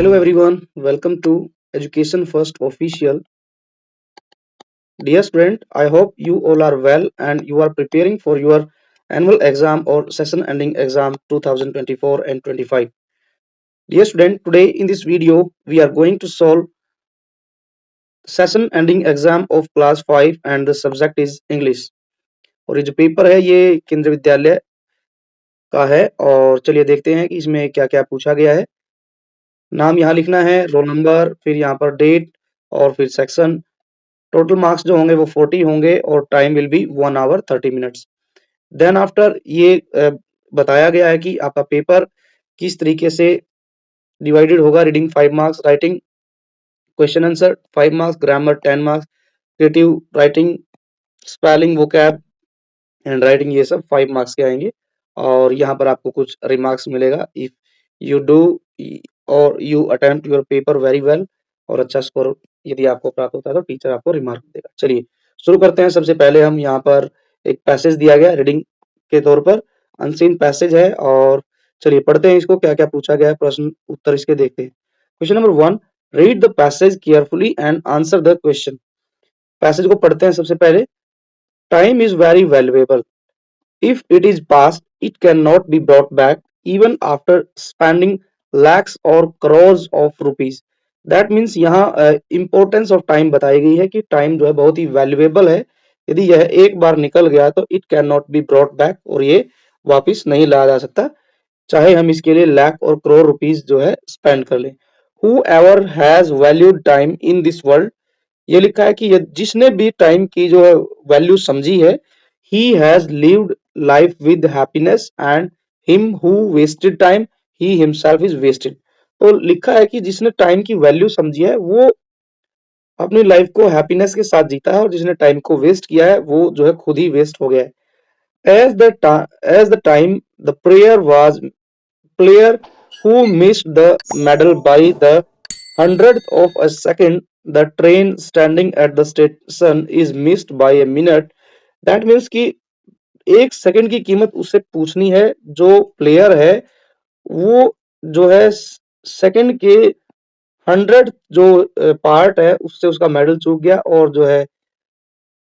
Hello everyone, welcome to Education First Official. Dear student, I hope you all are well and you are preparing for your annual exam or session ending exam 2024 and 25. Dear student, today in this video we are going to solve session ending exam of class 5 and the subject is English. और ये जो paper है ये केंद्रीय विद्यालय का है और चलिए देखते हैं कि इसमें क्या क्या पूछा गया है। नाम यहाँ लिखना है, रोल नंबर, फिर यहाँ पर डेट और फिर सेक्शन। टोटल मार्क्स जो होंगे वो 40 होंगे और time will be 1 hour 30 minutes. Then after ये बताया गया है कि आपका पेपर किस तरीके से डिवाइडेड होगा। Reading 5 marks, writing question answer 5 marks, grammar 10 marks, creative writing, spelling, vocab and writing ये सब 5 मार्क्स के आएंगे। और यहाँ पर आपको कुछ रिमार्क्स मिलेगा इफ यू डू और you attempt your paper very well. और अच्छा स्कोर यदि आपको प्राप्त होता है तो टीचर आपको रिमार्क देगा। चलिए शुरू करते हैं। सबसे पहले हम यहाँ पर एक पैसेज दिया गया रीडिंग के तौर पर, अनसीन पैसेज है और चलिए पढ़ते हैं इसको, क्या क्या पूछा गया है, प्रश्न उत्तर इसके देखते हैं। Question number 1, read the passage carefully and answer the question. Passage को पढ़ते हैं सबसे पहले। Time is very valuable. If it is past, it cannot be brought back even after spending lakhs or crores of rupees. That means यहाँ importance of time बताई गई है कि टाइम जो है बहुत ही वैल्यूएबल है। यदि यह एक बार निकल गया तो it can not be brought back, और ये वापस नहीं लाया जा सकता, चाहे हम इसके लिए लाख और करोड़ रुपीस जो है स्पेंड कर लें। Whoever has valued time in this world, ये लिखा है कि जिसने भी टाइम की जो है वैल्यू समझी है, he has lived life with happiness and him who wasted time, he himself is wasted। तो लिखा है कि जिसने टाइम की वैल्यू समझी है वो अपनी लाइफ को हैप्पीनेस के साथ जीता है, और जिसने टाइम को वेस्ट किया है वो जो है खुद ही वेस्ट हो गया है। as the time the player who missed the medal by the hundredth of a second, the train standing at the station is missed by a minute। That means कि एक सेकंड की कीमत उससे पूछनी है। जो प्लेयर है वो जो है सेकंड के 100 जो पार्ट है उससे उसका मेडल चूक गया, और जो है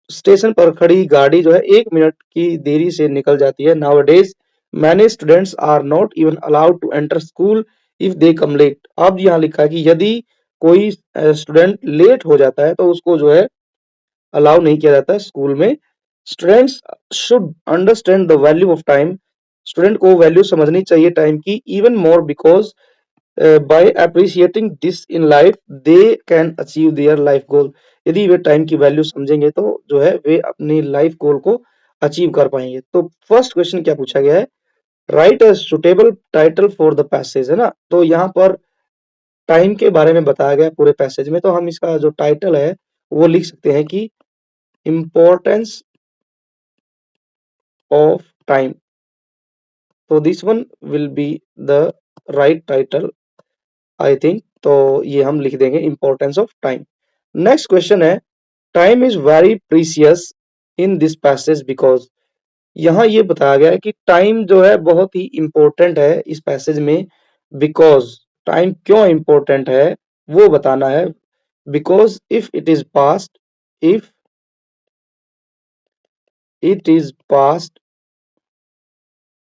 स्टेशन पर खड़ी गाड़ी जो है 1 मिनट की देरी से निकल जाती है। Nowadays many students are not even allowed to enter school if they come late। अब यहाँ लिखा है कि यदि कोई स्टूडेंट लेट हो जाता है तो उसको जो है अलाउ नहीं किया जाता है स्कूल में। Students should understand the value of time. Student को वैल्यू समझनी चाहिए टाइम की, even more because by appreciating this in life they can achieve their life goal. यदि वे टाइम की वैल्यू समझेंगे तो जो है वे अपनी लाइफ गोल को अचीव कर पाएंगे। तो फर्स्ट क्वेश्चन क्या पूछा गया है, right a suitable title for the passage, है ना। तो यहाँ पर टाइम के बारे में बताया गया पूरे पैसेज में, तो हम इसका जो टाइटल है वो लिख सकते हैं कि इम्पोर्टेंस ऑफ टाइम। तो this one will be the right title I think. तो ये हम लिख देंगे importance of time. Next question है, time is very precious in this passage because. यहाँ ये बताया गया है कि टाइम जो है बहुत ही इंपॉर्टेंट है इस पैसेज में। बिकॉज टाइम क्यों इंपॉर्टेंट है वो बताना है। Because if it is past, if it is past,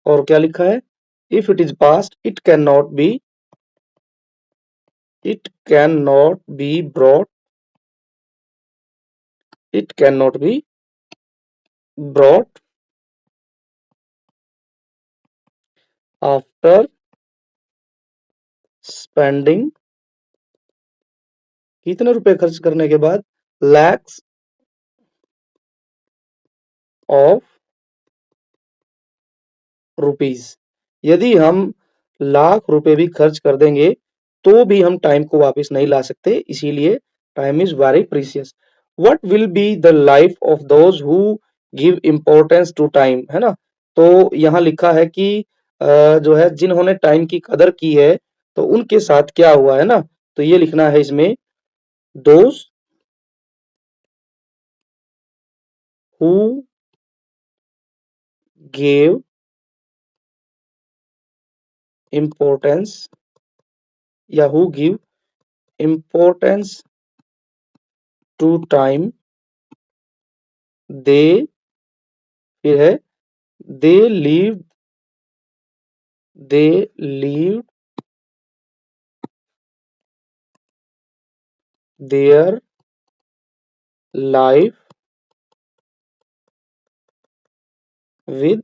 और क्या लिखा है, if it is past it can not be, it cannot be brought, it cannot be brought after spending, कितने रुपए खर्च करने के बाद, lakhs of rupees। यदि हम लाख रुपए भी खर्च कर देंगे तो भी हम टाइम को वापस नहीं ला सकते, इसीलिए time is very precious. What will be the life of those who give importance to time, है ना। तो यहाँ लिखा है कि जो है जिन्होंने टाइम की कदर की है तो उनके साथ क्या हुआ, है ना। तो ये लिखना है इसमें, दोज हु गेव इम्पोर्टेंस या who give importance to time, they, फिर है they lived their life with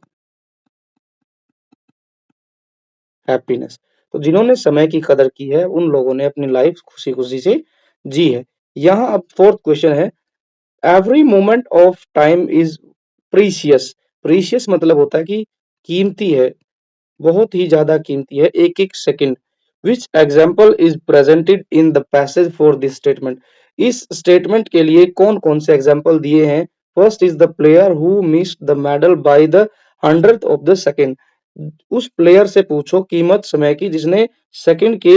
happiness. तो जिन्होंने समय की कदर की है उन लोगों ने अपनी लाइफ खुशी खुशी से जी है। यहाँ अब फोर्थ क्वेश्चन है, every moment of time is precious. Precious मतलब होता है कि कीमती है, बहुत ही ज्यादा कीमती है एक एक second. Which example is presented in the passage for this statement. इस स्टेटमेंट के लिए कौन कौन से एग्जाम्पल दिए हैं? First is the player who missed the medal by the 100th of the second. उस प्लेयर से पूछो कीमत समय की जिसने सेकंड के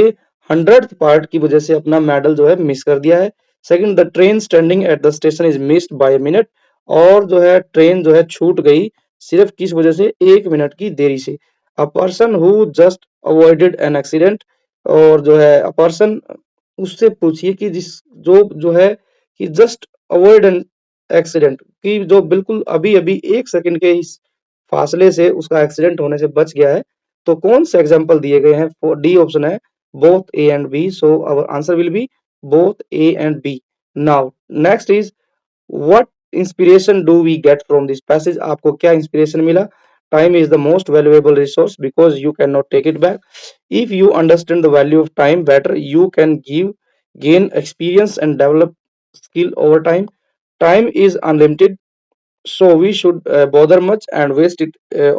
100th पार्ट की वजह से अपना मेडल जो है मिस कर दिया है। Second, the train standing at the station is missed by a minute. और जो है ट्रेन जो है छूट गई सिर्फ किस वजह से? 1 मिनट की देरी से। A person who just avoided an accident. और जो है अ पर्सन, उससे पूछिए कि जो है कि जस्ट अवॉइड एन एक्सीडेंट, कि जो बिल्कुल अभी अभी 1 सेकंड के इस फासले से उसका एक्सीडेंट होने से बच गया है। तो कौन से एग्जाम्पल दिए गए हैं? डी ऑप्शन है both A and B, so our answer will be both A and B. Now next is what inspiration do we get from this passage. आपको क्या इंस्पिरेशन मिला? Time is the most valuable resource because you can not take it back. If you understand the value of time better you can gain experience and develop skill over time. Time is unlimited, so we should bother much and waste it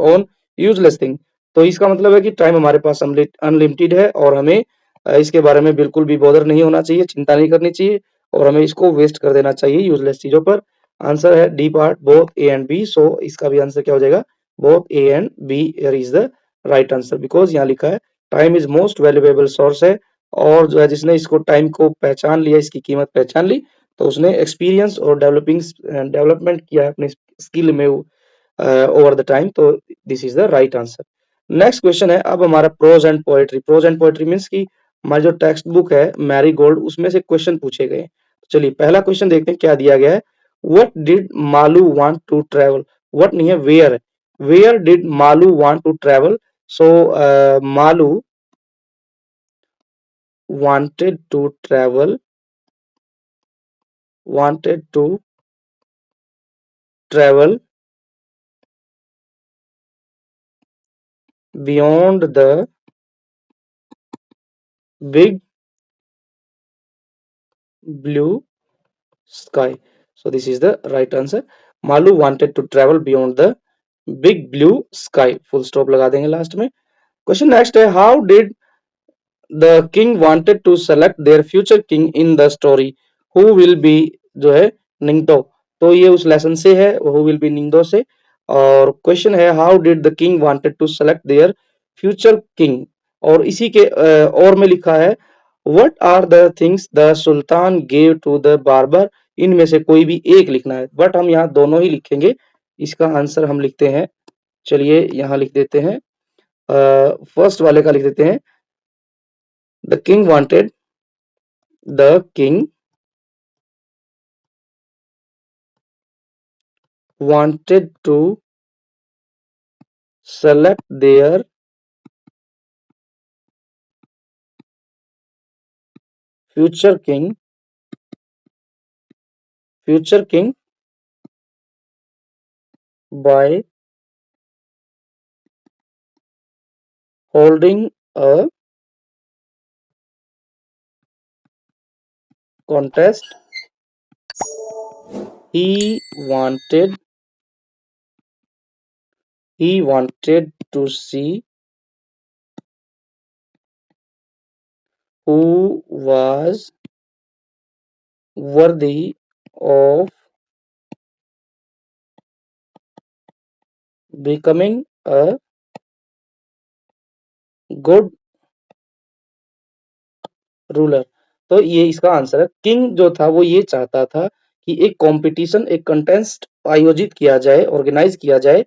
on useless thing। तो इसका मतलब है कि time हमारे पास unlimited है और हमें इसके बारे में बिल्कुल भी बॉदर नहीं होना चाहिए, चिंता नहीं करनी चाहिए और हमें इसको वेस्ट कर देना चाहिए यूजलेस चीजों पर। आंसर है D part both A and B. So इसका भी आंसर क्या हो जाएगा? Both A and B is the right answer because यहाँ लिखा है time is most valuable source है। और जो है जिसने इसको टाइम को पहचान लिया, इसकी कीमत पहचान ली, तो उसने एक्सपीरियंस और डेवलपमेंट किया है अपने स्किल में ओवर द टाइम। तो this is the right answer. Next question है अब हमारा prose and poetry. Prose and poetry means की हमारी जो टेक्स्ट बुक है मैरी गोल्ड उसमें से क्वेश्चन पूछे गए। चलिए पहला क्वेश्चन देखते हैं क्या दिया गया है। What did Malu want to travel. What नहीं है, वेयर है। Where did Malu want to travel. So Malu wanted to travel wanted to travel beyond the big blue sky। So this is the right answer। Malu wanted to travel beyond the big blue sky। full stop लगा देंगे last में। Question next है how did the king wanted to select their future king in the story who will be जो है निंगतो। तो ये उस lesson से है who will be निंगतो से। और क्वेश्चन है how did the king wanted to select their future king। और इसी के और में लिखा है what are the things the sultan gave to the barber। इनमें से कोई भी एक लिखना है बट हम यहाँ दोनों ही लिखेंगे। इसका आंसर हम लिखते हैं, चलिए यहाँ लिख देते हैं, फर्स्ट वाले का लिख देते हैं the king wanted to select their future king by holding a contest। he wanted to see who was worthy of becoming a good ruler. तो ये इसका आंसर है। किंग जो था वो ये चाहता था कि एक कंपटीशन, एक कंटेस्ट आयोजित किया जाए, ऑर्गेनाइज किया जाए,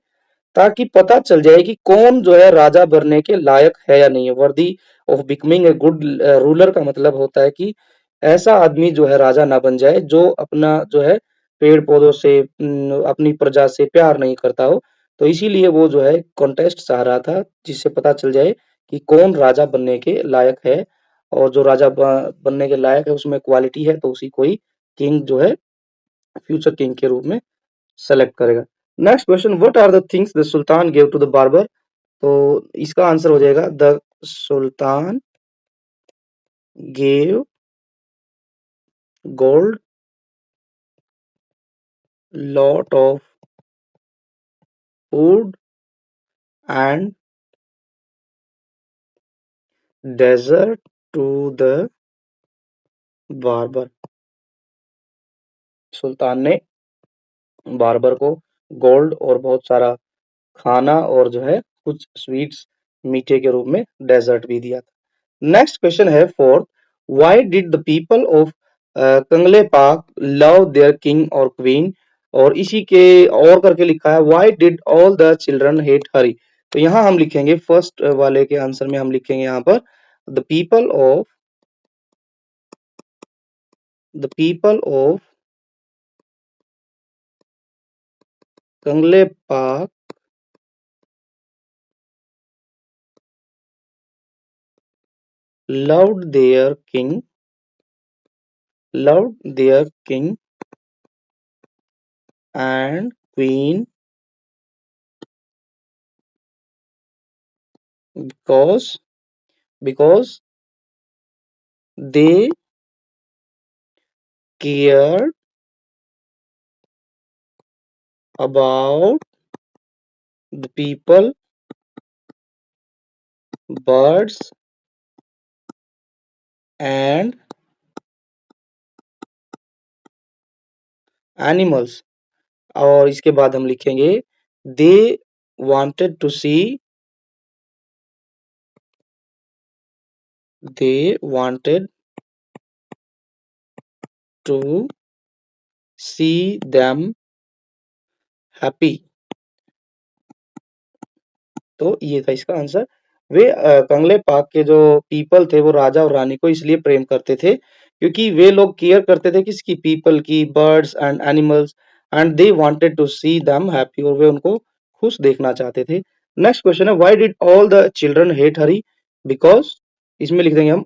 ताकि पता चल जाए कि कौन जो है राजा बनने के लायक है या नहीं है। Worthy of becoming a good ruler का मतलब होता है कि ऐसा आदमी जो है राजा ना बन जाए जो अपना जो है पेड़ पौधों से अपनी प्रजा से प्यार नहीं करता हो। तो इसीलिए वो जो है कॉन्टेस्ट चाह रहा था जिससे पता चल जाए कि कौन राजा बनने के लायक है, और जो राजा बनने के लायक है उसमें क्वालिटी है तो उसी को ही किंग जो है फ्यूचर किंग के रूप में सेलेक्ट करेगा। Next question, what are the things the sultan give to the barber? तो इसका आंसर हो जाएगा the sultan gave gold, lot of food and dessert to the barber. सुल्तान ने बार्बर को गोल्ड और बहुत सारा खाना और जो है कुछ स्वीट्स मीठे के रूप में डेजर्ट भी दिया था। नेक्स्ट क्वेश्चन है fourth, why did the people of Kangleipak love their king or queen? और इसी के और करके लिखा है why did all the children hate Hari? तो यहाँ हम लिखेंगे फर्स्ट वाले के आंसर में हम लिखेंगे यहाँ पर द पीपल ऑफ कंगले पाक loved their king and queen because they cared about the people, birds and animals। और इसके बाद हम लिखेंगे they wanted to see they wanted to see them happy। तो ये था इसका आंसर। वे कंगले पाक के जो पीपल थे वो राजा और रानी को इसलिए प्रेम करते थे क्योंकि वे लोग केयर करते थे किसकी, पीपल की, birds and animals, and they wanted to see them happy, और वे उनको खुश देखना चाहते थे। नेक्स्ट क्वेश्चन है why did all the children hate Hari? Because, इसमें लिख देंगे हम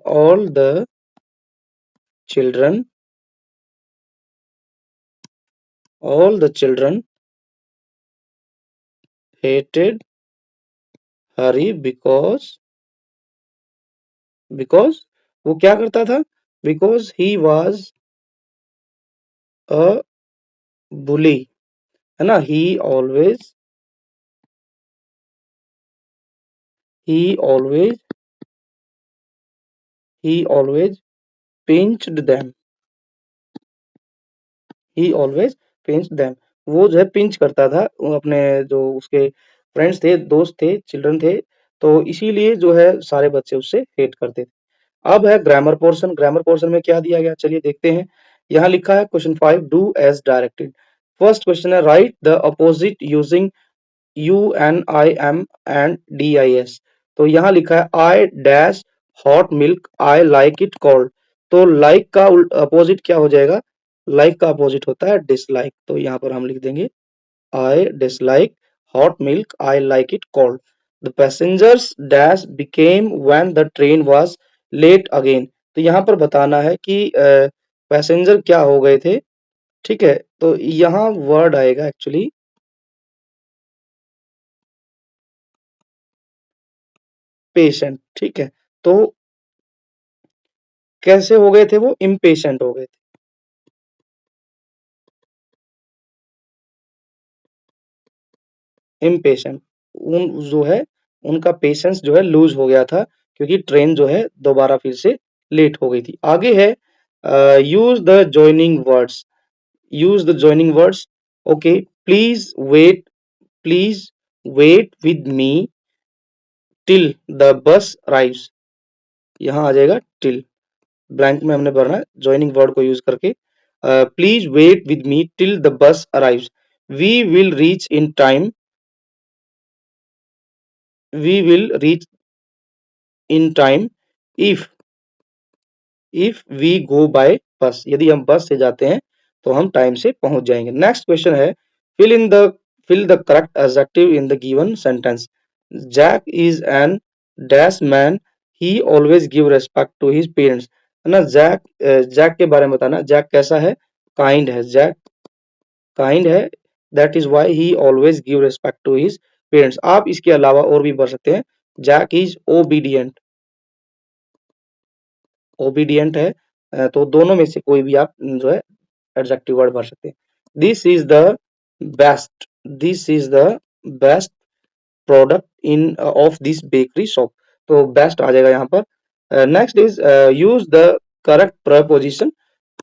children all the children hated Hari because वो क्या करता था, बिकॉज ही वाज अ बुली, है ना, he always he always pinched them he always pinched them। वो जो है पिंच करता था वो अपने जो उसके फ्रेंड्स थे, दोस्त थे, चिल्ड्रन थे, तो इसीलिए जो है सारे बच्चे उससे हेट करते थे। अब है ग्रामर पोर्शन। ग्रामर पोर्शन में क्या दिया गया चलिए देखते हैं। यहाँ लिखा है question 5, do as directed. First question है write the opposite using UNIM and DIS। तो यहाँ लिखा है I dash hot milk I like it cold. तो लाइक का अपोजिट क्या हो जाएगा, लाइक का अपोजिट होता है डिसलाइक। तो यहाँ पर हम लिख देंगे I dislike hot milk I like it cold. The passengers dash became when the train was late again. तो यहाँ पर बताना है कि पैसेंजर क्या हो गए थे, ठीक है। तो यहाँ वर्ड आएगा एक्चुअली पेशेंट, ठीक है। तो कैसे हो गए थे, वो इम्पेशेंट हो गए थे, इम्पेशेंट। उन जो है उनका पेशेंस जो है लूज हो गया था क्योंकि ट्रेन जो है दोबारा फिर से लेट हो गई थी। आगे है use the joining words, use the joining words. Okay, please wait with me till the bus arrives. यहाँ आ जाएगा टिल, ब्लैंक में हमने भरना है ज्वाइनिंग वर्ड को यूज करके। Please wait with me till the bus arrives, we will reach in time, we will reach in time if if we go by bus, यदि हम बस से जाते हैं तो हम टाइम से पहुंच जाएंगे। नेक्स्ट क्वेश्चन है fill in the fill the correct adjective in the given sentence. Jack is an dash man. He always give respect to his parents. है ना, जैक के बारे में बताना। जैक कैसा है? काइंड है। जैक काइंड है, that is why he always give respect to his parents. आप इसके अलावा और भी पढ़ सकते हैं। जैक इज ओबीडियंट, ओबीडियंट है। तो दोनों में से कोई भी आप जो है एडजेक्टिव वर्ड भर सकते हैं। This is the best, this is the best product in of this bakery shop, तो बेस्ट आ जाएगा यहाँ पर। Next is use the correct preposition,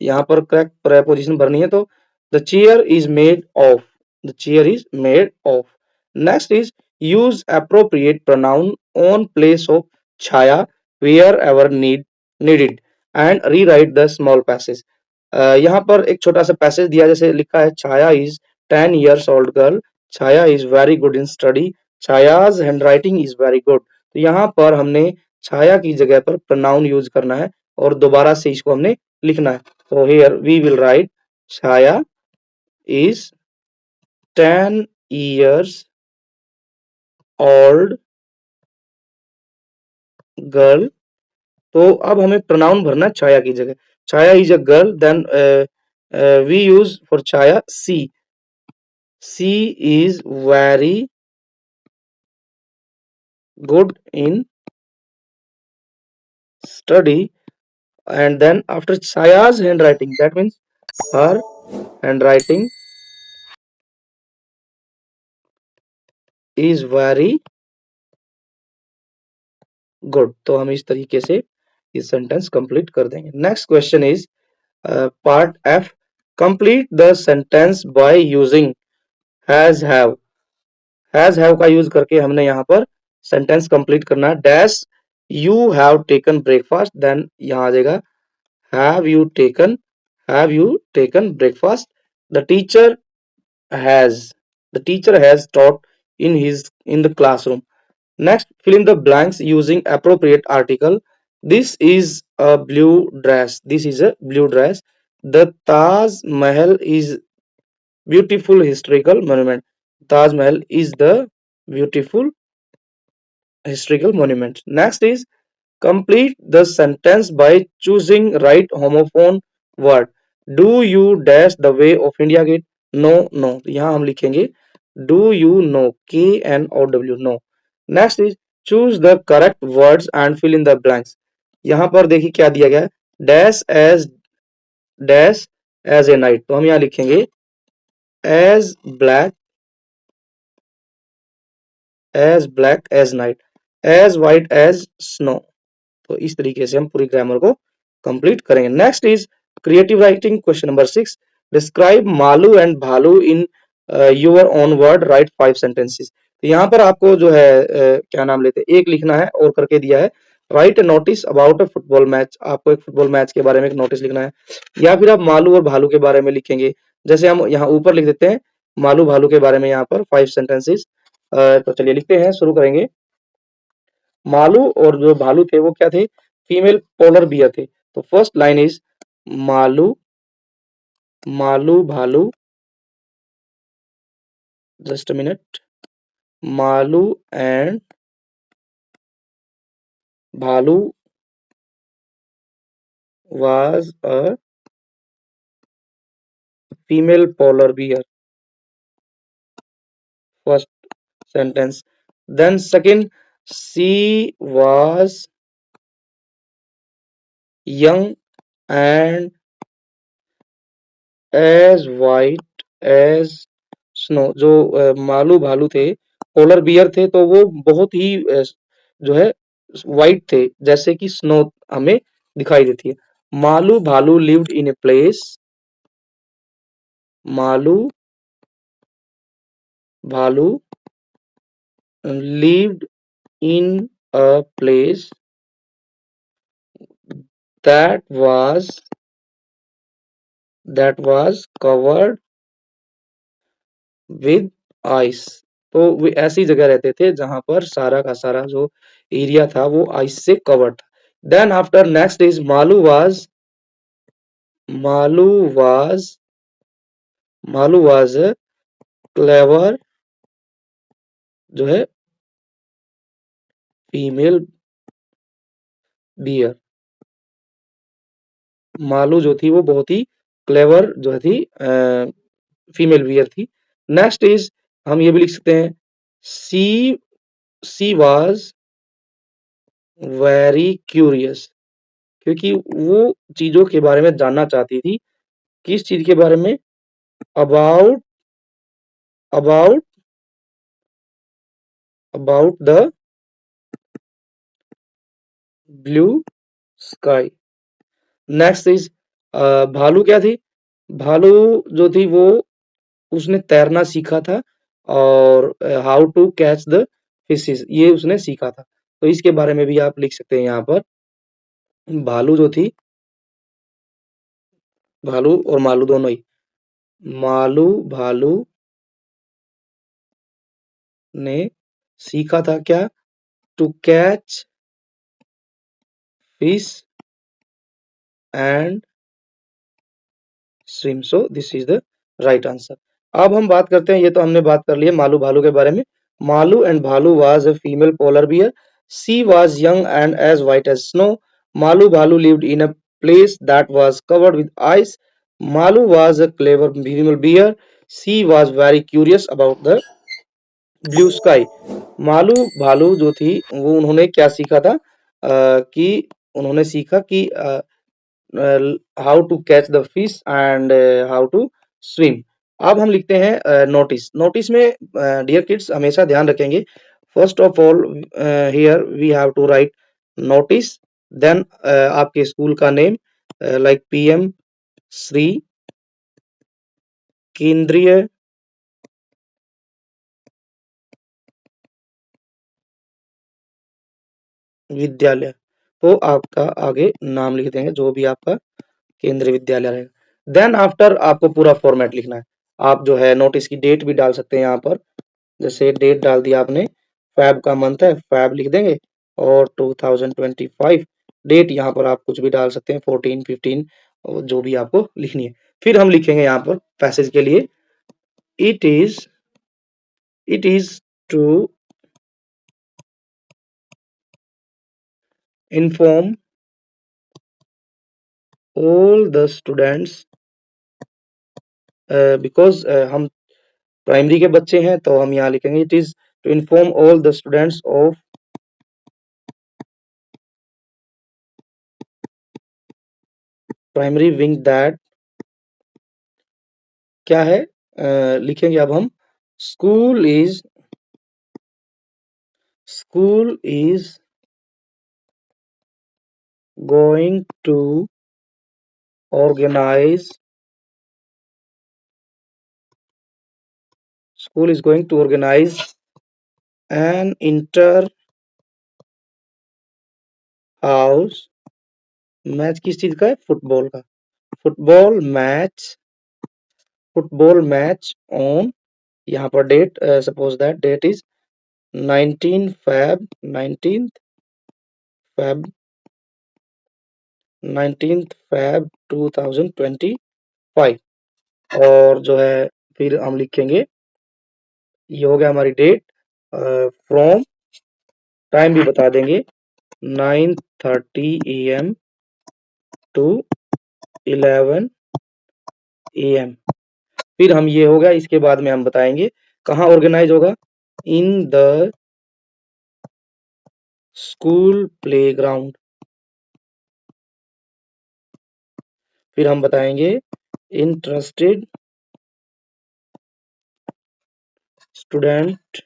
यहाँ पर करेक्ट प्रपोजिशन भरनी है। तो the chair is made of, the chair is made of. Next is use appropriate pronoun on place of छाया wherever needed and rewrite the small passage. यहाँ पर एक छोटा सा पैसेज दिया, जैसे लिखा है Chhaya is 10 years old girl, Chhaya is very good in study, Chhaya's handwriting is very good. तो यहाँ पर हमने छाया की जगह पर प्रोनाउन यूज करना है और दोबारा से इसको हमने लिखना है। तो here we will write Chhaya is 10 years old girl. तो अब हमें प्रोनाउन भरना है छाया की जगह। Chhaya is a girl, then we use for Chhaya she, she is very good in study, and then after Chaya's handwriting, that means her handwriting is very good। तो हम इस तरीके से इस सेंटेंस कंप्लीट कर देंगे। Next question is part F, complete the sentence by using has have. हैज हैव का यूज करके हमने यहाँ पर सेंटेंस कंप्लीट करना है। Dash you have taken breakfast, then यहाँ आ जाएगा have you taken, have you taken breakfast? The teacher has, the teacher has taught in the classroom. Next, fill in the blanks using appropriate article. This is a blue dress, this is a blue dress. The Taj Mahal is beautiful historical monument, Taj Mahal is the beautiful historical monument. Next is complete the sentence by choosing right homophone word. Do you dash the way of India Gate? No, no. यहाँ हम लिखेंगे do you know, KNOW, no. Next is choose the correct words and fill in the blanks. यहाँ पर देखिए क्या दिया गया है, dash as a night, तो हम यहाँ लिखेंगे as black as night, as white as snow। तो इस तरीके से हम पूरी ग्रामर को कंप्लीट करेंगे। Next is creative writing, question number 6, describe Malu and Bhalu in your own word, write 5 sentences. तो यहाँ पर आपको जो है क्या नाम लेते हैं, एक लिखना है और करके दिया है। Right notice about a football match, आपको एक फुटबॉल मैच के बारे में एक नोटिस लिखना है, या फिर आप मालू और भालू के बारे में लिखेंगे। जैसे हम यहाँ ऊपर लिख देते हैं मालू भालू के बारे में यहाँ पर 5 सेंटेंसेस। तो चलिए लिखते हैं, शुरू करेंगे। मालू और जो भालू थे वो क्या थे, फीमेल पोलर बियर थे। तो first line is Malu Malu Bhalu, just a minute, Malu and Bhalu was a female polar bear, first sentence. Then second, she was young and as white as snow. जो मालू भालू थे, पोलर बियर थे, तो वो बहुत ही जो है वाइट थे, जैसे कि स्नो हमें दिखाई देती है। Malu Bhalu lived in a place, Malu Bhalu lived in a place that was covered with ice. तो वे ऐसी जगह रहते थे जहां पर सारा का सारा जो एरिया था वो आइस से कवर्ड था। Then after next is Malu was a clever जो है फीमेल बियर। मालू जो थी वो बहुत ही क्लेवर जो थी फीमेल बियर थी। नेक्स्ट इज हम ये भी लिख सकते हैं सी सी वाज वेरी क्यूरियस, क्योंकि वो चीजों के बारे में जानना चाहती थी। किस चीज के बारे में? About about about the blue sky. Next is भालू क्या थी? भालू जो थी वो उसने तैरना सीखा था और how to catch the fishes ये उसने सीखा था। तो इसके बारे में भी आप लिख सकते हैं यहाँ पर। भालू जो थी, भालू और मालू दोनों ही, भालू ने सीखा था क्या? To catch fish and swim. So this is the right answer. अब हम बात करते हैं, ये तो हमने बात कर ली है मालू भालू के बारे में। Maalu and Bhalu was a female polar bear. She was young and as white as snow. Malu Bhalu lived in a place that was covered with ice. Malu was a clever female bear. She was very curious about the blue sky. Malu भालू जो थी वो उन्होंने क्या सीखा था? कि उन्होंने सीखा कि how to catch the fish and how to swim. अब हम लिखते हैं नोटिस। नोटिस में डियर किड्स हमेशा ध्यान रखेंगे, first of all here we have to write notice, then आपके स्कूल का name like PM Shri Kendriya Vidyalaya. तो आपका आगे नाम लिख देंगे जो भी आपका केंद्रीय विद्यालय रहेगा। देन आफ्टर आपको पूरा फॉर्मेट लिखना है। आप जो है नोटिस की डेट भी डाल सकते हैं यहाँ पर। जैसे डेट डाल दिया आपने, फैब का मंथ है, फैब लिख देंगे और 2025 डेट यहाँ पर आप कुछ भी डाल सकते हैं, 14 15 जो भी आपको लिखनी है। फिर हम लिखेंगे यहाँ पर पैसेज के लिए, it is to inform all the students, because हम प्राइमरी के बच्चे हैं तो हम यहाँ लिखेंगे it is to inform all the students of primary wing that क्या है? लिखेंगे अब हम school is going to organize school is going to organize an inter house match. किस चीज का है? फुटबॉल का। फुटबॉल मैच ऑन, यहाँ पर date suppose that date is 19 Feb 19th Feb 2025। और जो है फिर हम लिखेंगे, ये हो गया हमारी डेट। फ्रॉम टाइम भी बता देंगे 9:30 AM टू 11 AM। फिर हम ये होगा, इसके बाद में हम बताएंगे कहाँ ऑर्गेनाइज होगा, इन द स्कूल प्लेग्राउंड। फिर हम बताएंगे interested student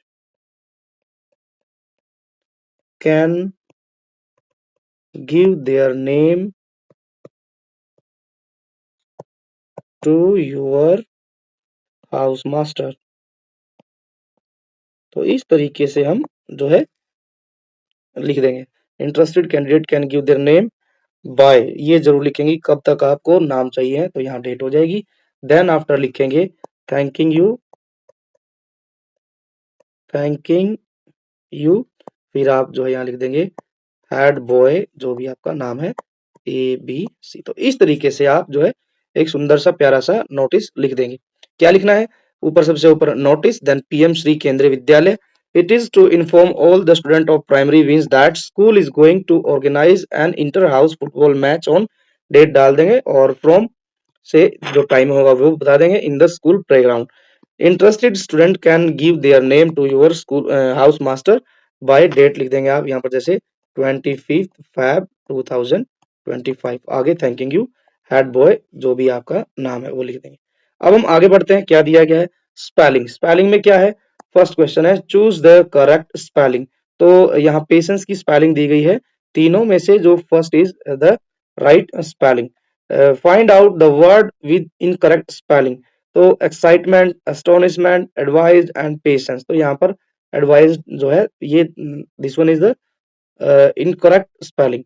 can give their name to your house master. तो इस तरीके से हम जो है लिख देंगे, interested candidate can give their name by, ये जरूर लिखेंगे कब तक आपको नाम चाहिए है, तो यहाँ डेट हो जाएगी। देन आफ्टर लिखेंगे थैंकिंग यू, फिर आप जो है यहाँ लिख देंगे हेड बॉय जो भी आपका नाम है ABC। तो इस तरीके से आप जो है एक सुंदर सा प्यारा सा नोटिस लिख देंगे। क्या लिखना है? ऊपर सबसे ऊपर notice, then PM Shri Kendriya विद्यालय, it is to inform all the student of primary means that school is going to organize an inter house football match on date डाल देंगे और फ्रॉम से जो टाइम होगा वो बता देंगे in the school playground. Interested student can give their name to your school house master by date लिख देंगे आप यहाँ पर, जैसे 25 Feb 2025। आगे थैंकिंग यू हेड बॉय जो भी आपका नाम है वो लिख देंगे। अब हम आगे बढ़ते हैं, क्या दिया गया है? स्पेलिंग। स्पेलिंग में क्या है? फर्स्ट क्वेश्चन है चूज द करेक्ट स्पेलिंग। तो यहाँ पेशेंस की स्पेलिंग दी गई है, तीनों में से जो first is the right spelling. Find out the word with incorrect spelling. तो excitement, astonishment, advise and patience. तो यहाँ पर एडवाइज जो है ये this one is the incorrect spelling.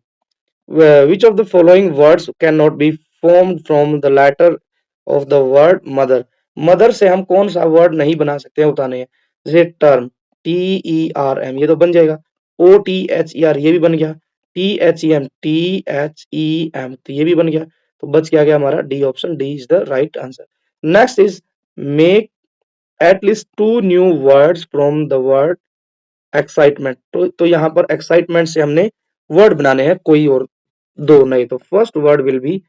Which of the following words cannot be formed from the letter of the word mother? Mother से हम कौन सा वर्ड नहीं बना सकते हैं बताने हैं। जैसे टर्म, TERM ये तो बन जाएगा, OTHER ये भी बन गया, THEM तो ये भी बन गया। तो बच क्या गया हमारा D option, D is the right answer. Next is make at least two new words from the word excitement. तो यहाँ पर एक्साइटमेंट से हमने वर्ड बनाने हैं कोई और दो नहीं। तो first word will be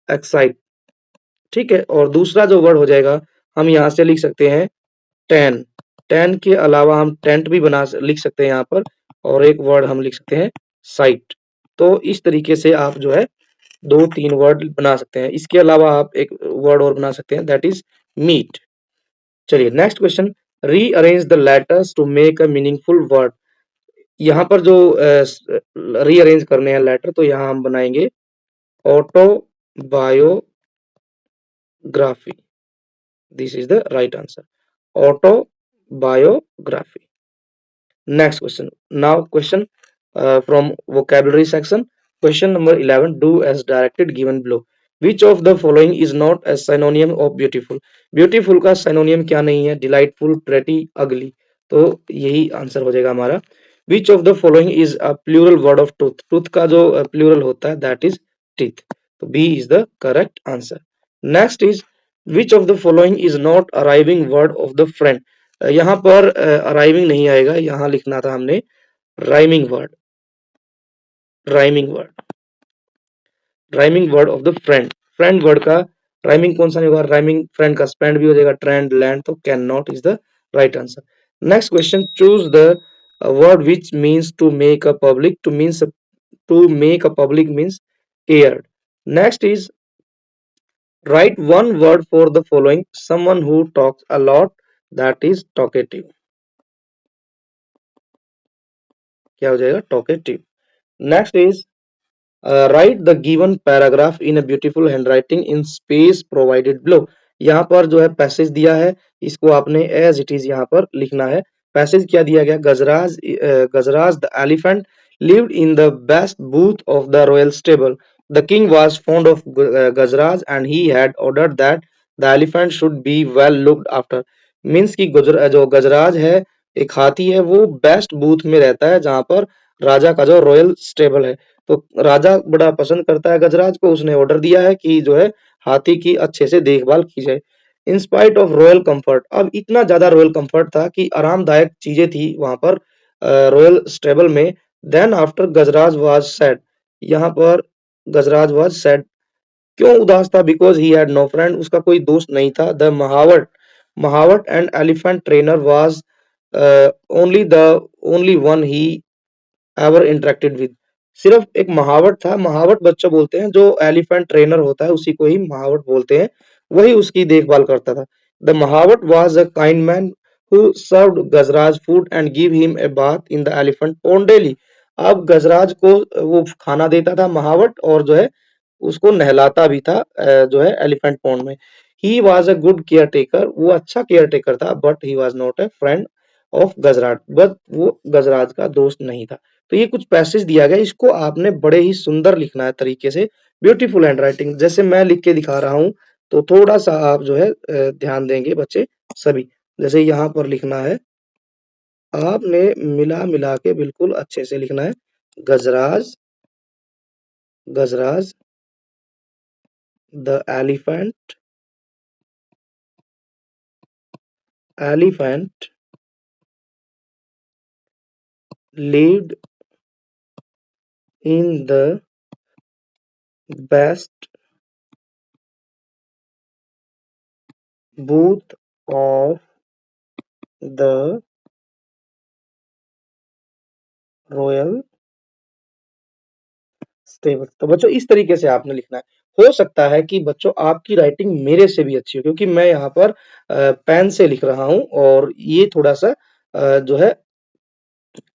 excite, ठीक है। और दूसरा जो वर्ड हो जाएगा हम यहाँ से लिख सकते हैं टेन। टेन के अलावा हम टेंट भी लिख सकते हैं यहाँ पर, और एक वर्ड हम लिख सकते हैं साइट। तो इस तरीके से आप जो है दो तीन वर्ड बना सकते हैं। इसके अलावा आप एक वर्ड और बना सकते हैं, दैट इज मीट। चलिए next question, rearrange the letters to make a meaningful word. यहाँ पर जो रीअरेंज करने हैं लेटर, तो यहाँ हम बनाएंगे autobiography, this is the right answer, autobiography. Next question. Now question from vocabulary section. Question number 11. Do as directed given below. Which of the following is not a synonym of beautiful? Beautiful का synonym क्या नहीं है? Delightful, pretty, ugly. तो यही answer हो जाएगा हमारा। Which of the following is a plural word of truth? Truth का जो plural होता है that is teeth. तो B is the correct answer. Next is which of the following is not arriving word of the friend? यहाँ पर arriving नहीं आएगा, यहाँ लिखना था हमने rhyming word, rhyming word, rhyming word of the friend. Friend word का राइमिंग कौन सा नहीं होगा? राइमिंग फ्रेंड का स्पेंड भी हो जाएगा, ट्रेंड, लैंड। तो can not is the right answer. Next question, choose the word which means to make a public. To make a public means aired. Next is write one word for the following, someone who talks a lot, that is talkative. क्या हो जाएगा? Talkative. Next is write the given paragraph in a beautiful handwriting in space provided below. यहाँ पर जो है passage दिया है, इसको आपने एज इट इज यहाँ पर लिखना है। पैसेज क्या दिया गया? Gajraj the elephant lived in the best booth of the royal stable. The king was fond of Gajraj and he had ordered that the elephant should be well looked after. Means की जो गजराज है एक हाथी है, वो बेस्ट बूथ में रहता है जहां पर राजा का जो रॉयल स्टेबल है। तो राजा बड़ा पसंद करता है गजराज को, उसने ऑर्डर दिया है कि जो है हाथी की अच्छे से देखभाल की जाए। In spite of royal comfort, अब इतना ज्यादा रॉयल कंफर्ट था कि आरामदायक चीजें थी वहां पर रॉयल स्टेबल में। Then after Gajraj was sad, यहाँ पर गजराज वाज सैड क्यों उदास था? Because he had no friend, उसका कोई दोस्त नहीं था। The mahout, mahout and elephant trainer was only the only one he ever interacted with. सिर्फ एक महावट था, महावट बच्चा बोलते हैं, जो एलिफेंट ट्रेनर होता है उसी को ही महावट बोलते हैं, वही उसकी देखभाल करता था। The mahout was a kind man who served Gajraj food and give him a bath in the elephant pond daily. अब गजराज को वो खाना देता था महावट, और जो है उसको नहलाता भी था जो है एलिफेंट पॉन्ड में। He was a good care taker, वो अच्छा केयर टेकर था, but he was not a friend of Gajraj, but वो गजराज का दोस्त नहीं था। तो ये कुछ पैसेज दिया गया, इसको आपने बड़े ही सुंदर लिखना है तरीके से, ब्यूटीफुल हैंड राइटिंग जैसे मैं लिख के दिखा रहा हूं। तो थोड़ा सा आप जो है ध्यान देंगे बच्चे सभी। जैसे यहाँ पर लिखना है, आपने मिला मिला के बिल्कुल अच्छे से लिखना है, गजराज, गजराज, the elephant lived in the best booth of the royal stable। तो बच्चों इस तरीके से आपने लिखना है। हो सकता है कि बच्चों आपकी राइटिंग मेरे से भी अच्छी हो, क्योंकि मैं यहाँ पर पेन से लिख रहा हूँ और ये थोड़ा सा जो है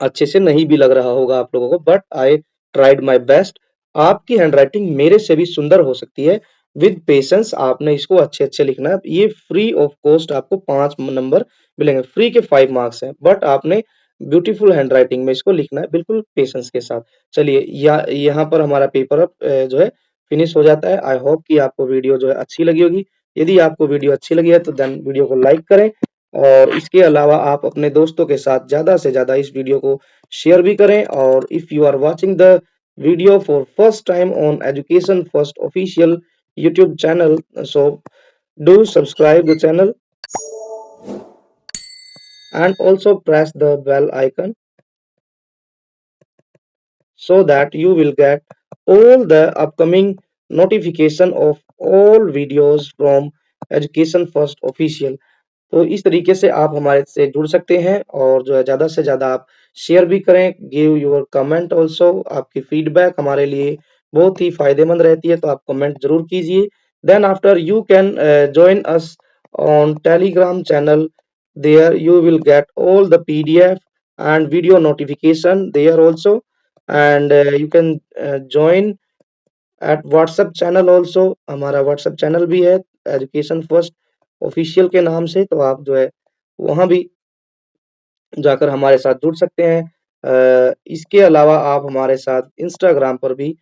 अच्छे से नहीं भी लग रहा होगा आप लोगों को, but I tried my best. आपकी हैंडराइटिंग मेरे से भी सुंदर हो सकती है। विद पेशेंस आपने इसको अच्छे अच्छे लिखना है। ये फ्री ऑफ कॉस्ट आपको 5 नंबर मिलेंगे। फ्री के 5 मार्क्स हैं, बट आपने ब्यूटीफुल हैंडराइटिंग में इसको लिखना है, बिल्कुल पेशेंस के साथ। चलिए यहाँ पर हमारा पेपर अब जो है फिनिश हो जाता है। आई होप कि आपको वीडियो जो है अच्छी लगी होगी। यदि आपको वीडियो अच्छी लगी है तो देन वीडियो को लाइक करें, और इसके अलावा आप अपने दोस्तों के साथ ज़्यादा से ज़्यादा इस वीडियो को शेयर भी करें। और if you are watching the video for first time on Education First official YouTube channel, so do subscribe the channel and also press the bell icon so that you will get all the upcoming notification of all videos from Education First official। तो इस तरीके से आप हमारे से जुड़ सकते हैं, और जो है ज़्यादा से ज़्यादा आप शेयर भी करें। Give your comment also. आपकी फीडबैक हमारे लिए बहुत ही फायदेमंद रहती है, तो आप कमेंट जरूर कीजिए। Then after you can join us on Telegram channel. There you will get all the PDF and video notification there also, and you can join at WhatsApp channel also. हमारा व्हाट्सएप चैनल भी है education first official के नाम से, तो आप जो है वहां भी जाकर हमारे साथ जुड़ सकते हैं। इसके अलावा आप हमारे साथ इंस्टाग्राम पर भी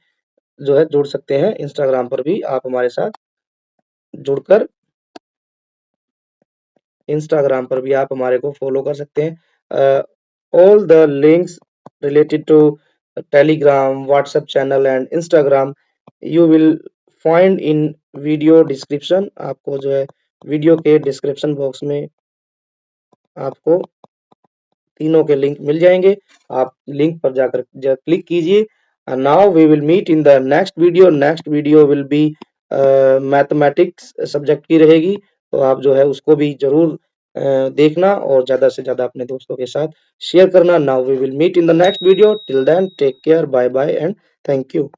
जो है जुड़ सकते हैं। इंस्टाग्राम पर भी आप हमारे साथ जुड़कर इंस्टाग्राम पर भी आप हमारे को फॉलो कर सकते हैं। All the links related to Telegram, WhatsApp channel and Instagram you will find in video description. आपको जो है वीडियो के डिस्क्रिप्शन बॉक्स में आपको तीनों के लिंक मिल जाएंगे। आप लिंक पर जाकर क्लिक कीजिए। Now we will meet in the next video. Next video will be mathematics subject की रहेगी, तो आप जो है उसको भी जरूर देखना और ज्यादा से ज्यादा अपने दोस्तों के साथ शेयर करना। Now we will meet in the next video. Till then take care, bye bye and thank you.